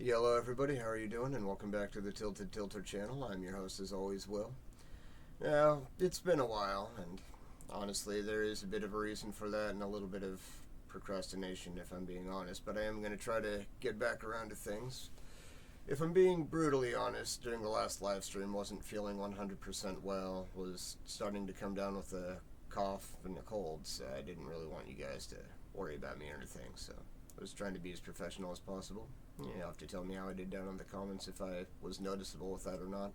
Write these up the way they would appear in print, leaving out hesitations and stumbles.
Hello everybody, how are you doing? And welcome back to the Tilted Tilter channel. I'm your host as always, Will. Now, it's been a while, and honestly there is a bit of a reason for that and a little bit of procrastination if I'm being honest, but I am going to try to get back around to things. If I'm being brutally honest, during the last live stream wasn't feeling 100% well, was starting to come down with a cough and a cold, so I didn't really want you guys to worry about me or anything, so I was trying to be as professional as possible. You'll have to tell me how I did down in the comments if I was noticeable with that or not.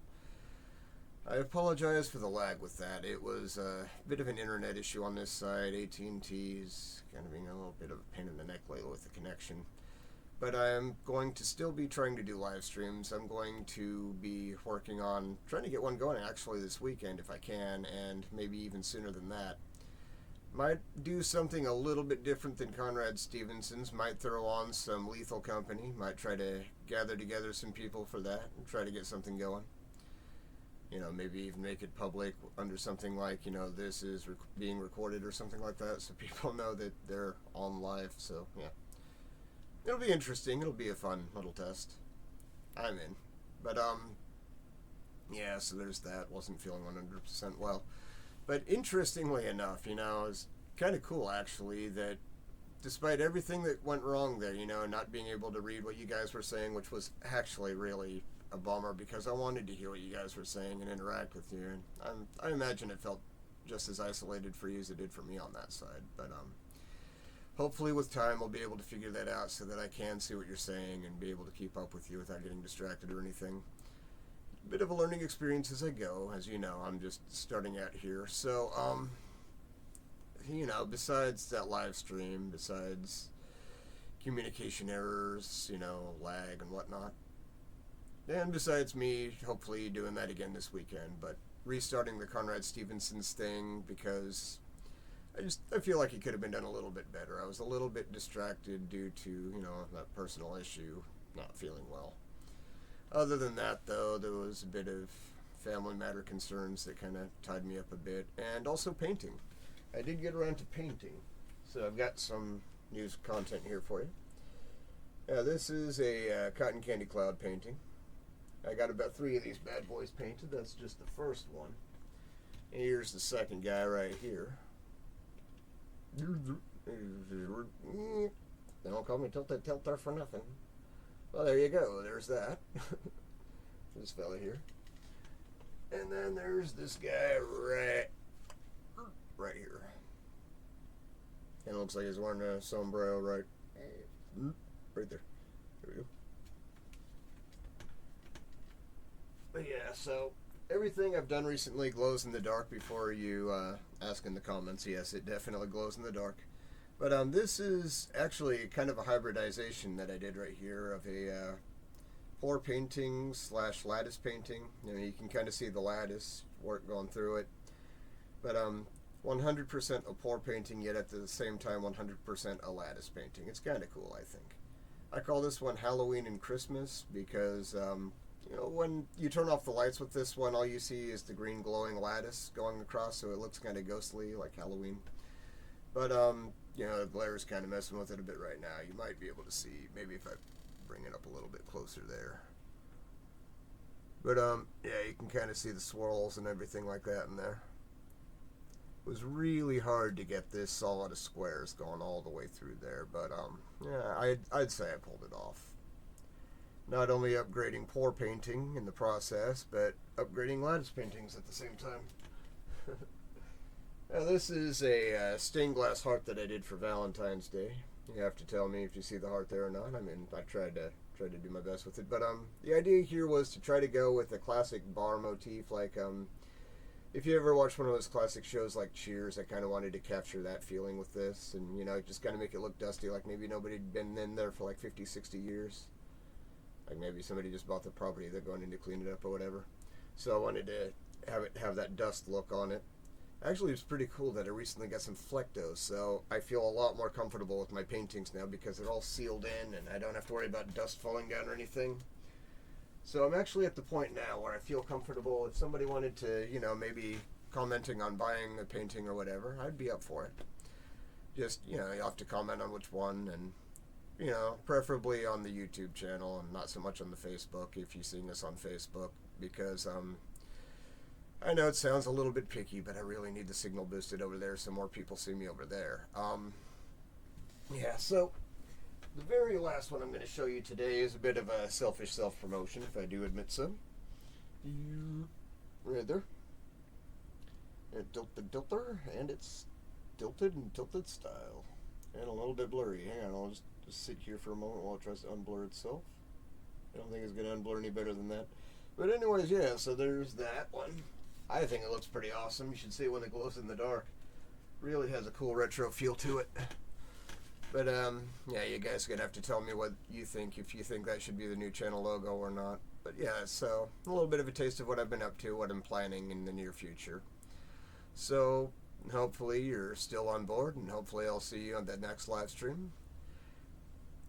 I apologize for the lag with that. It was a bit of an internet issue on this side. AT&T's kind of being a little bit of a pain in the neck lately with the connection. But I'm going to still be trying to do live streams. I'm going to be working on trying to get one going actually this weekend if I can, and maybe even sooner than that. Might do something a little bit different than Conrad Stevenson's. Might throw on some Lethal Company. Might try to gather together some people for that and try to get something going. Maybe even make it public under something like, this is being recorded or something like that, so people know that they're on live. So, yeah. It'll be interesting. It'll be a fun little test. I'm in. But, yeah, so there's that. Wasn't feeling 100% well. But interestingly enough, it's kind of cool actually that despite everything that went wrong there, not being able to read what you guys were saying, which was actually really a bummer because I wanted to hear what you guys were saying and interact with you. And I imagine it felt just as isolated for you as it did for me on that side. But hopefully with time I'll be able to figure that out so that I can see what you're saying and be able to keep up with you without getting distracted or anything. Bit of a learning experience as I go. As you know, I'm just starting out here. So, besides that live stream, besides communication errors, lag and whatnot, and besides me hopefully doing that again this weekend, but restarting the Conrad Stevenson's thing because I feel like it could have been done a little bit better. I was a little bit distracted due to, that personal issue, not feeling well. Other than that, though, there was a bit of family matter concerns that kind of tied me up a bit, and also painting. I did get around to painting, so I've got some news content here for you. This is a cotton candy cloud painting. I got about 3 of these bad boys painted. That's just the first one. And here's the second guy right here. They don't call me Tilted Tilter for nothing. Well, there you go. There's that. This fella here. And then there's this guy right here. And it looks like he's wearing a sombrero right there. There we go. But yeah, so everything I've done recently glows in the dark before you ask in the comments. Yes, it definitely glows in the dark. But this is actually kind of a hybridization that I did right here of a pour painting / lattice painting. You can kind of see the lattice work going through it. But 100% a pour painting, yet at the same time 100% a lattice painting. It's kind of cool, I think. I call this one Halloween and Christmas because, when you turn off the lights with this one, all you see is the green glowing lattice going across, so it looks kind of ghostly like Halloween. But, the glare's kind of messing with it a bit right now. You might be able to see, maybe if I bring it up a little bit closer there. But, yeah, you can kind of see the swirls and everything like that in there. It was really hard to get this solid of squares going all the way through there, but, yeah, I'd say I pulled it off. Not only upgrading pour painting in the process, but upgrading lattice paintings at the same time. Now this is a stained glass heart that I did for Valentine's Day. You have to tell me if you see the heart there or not. I mean, I tried to do my best with it, but the idea here was to try to go with a classic bar motif, like if you ever watch one of those classic shows like Cheers, I kind of wanted to capture that feeling with this, and just kind of make it look dusty, like maybe nobody had been in there for like 50, 60 years. Like maybe somebody just bought the property, they're going in to clean it up or whatever. So I wanted to have that dust look on it. Actually, it's pretty cool that I recently got some Flectos, so I feel a lot more comfortable with my paintings now because they're all sealed in and I don't have to worry about dust falling down or anything. So I'm actually at the point now where I feel comfortable. If somebody wanted to, maybe commenting on buying a painting or whatever, I'd be up for it. Just, you'll have to comment on which one and preferably on the YouTube channel and not so much on the Facebook if you've seen this on Facebook, because I know it sounds a little bit picky, but I really need the signal boosted over there so more people see me over there. Yeah, so the very last one I'm going to show you today is a bit of a selfish self-promotion, if I do admit so. Right there. Tilter, and it's tilted and tilted style. And a little bit blurry. Hang on, I'll just sit here for a moment while it tries to unblur itself. I don't think it's going to unblur any better than that. But anyways, yeah, so there's that one. I think it looks pretty awesome. You should see it when it glows in the dark. Really has a cool retro feel to it. But, yeah, you guys are going to have to tell me what you think, if you think that should be the new channel logo or not. But, yeah, so a little bit of a taste of what I've been up to, what I'm planning in the near future. So, hopefully you're still on board, and hopefully I'll see you on that next live stream.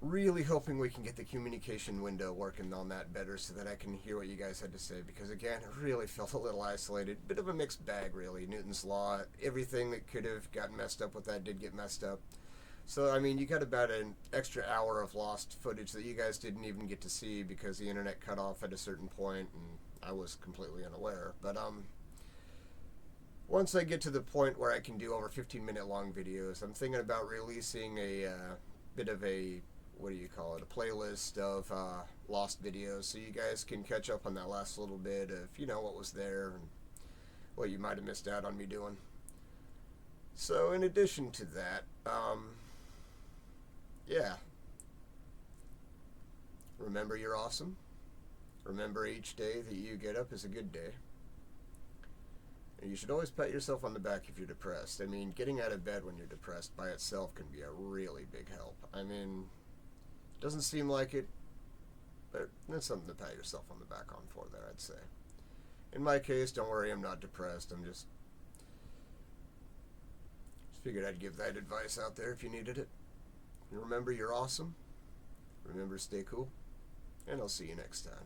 Really hoping we can get the communication window working on that better so that I can hear what you guys had to say, because again, it really felt a little isolated. Bit of a mixed bag, really. Newton's Law, everything that could have gotten messed up with that did get messed up. So, I mean, you got about an extra hour of lost footage that you guys didn't even get to see because the internet cut off at a certain point, and I was completely unaware. But, once I get to the point where I can do over 15-minute long videos, I'm thinking about releasing a bit of a, what do you call it, a playlist of lost videos, so you guys can catch up on that last little bit of, what was there and what you might have missed out on me doing. So in addition to that, yeah, remember you're awesome. Remember each day that you get up is a good day. And you should always pat yourself on the back if you're depressed. I mean, getting out of bed when you're depressed by itself can be a really big help. I mean, doesn't seem like it, but that's something to pat yourself on the back on for there, I'd say. In my case, don't worry, I'm not depressed. I'm just figured I'd give that advice out there if you needed it. And remember, you're awesome. Remember, stay cool. And I'll see you next time.